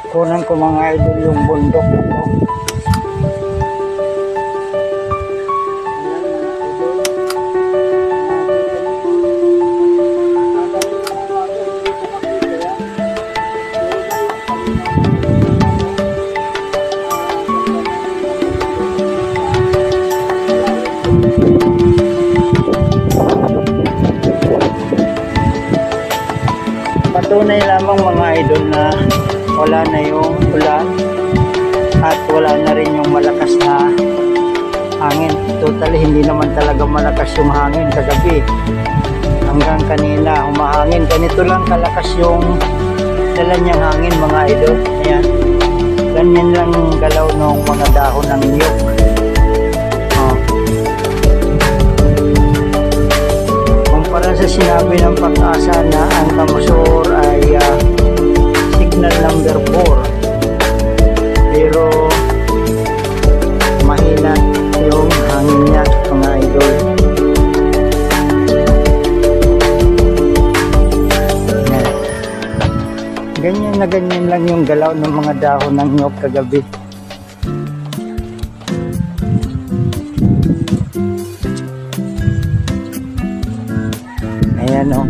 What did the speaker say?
Kunan ko mga idol yung bundok ito. Patunay lamang mga idol na wala na yung ulan at wala na rin yung malakas na hangin. Totally hindi naman talaga malakas yung hangin kagabi. Hanggang kanina humahangin. Ganito lang kalakas yung dala niyang hangin mga idol. Ayan. Ganyan lang galaw ng mga dahon ng niyog. Kumpara sa sinabi ng Pag-asa na ang Camusor ay signal number 4, pero mahina yung hangin niya mga idol. Ganyan na ganyan lang yung galaw ng mga dahon ng nyog kagabi. Ayan o.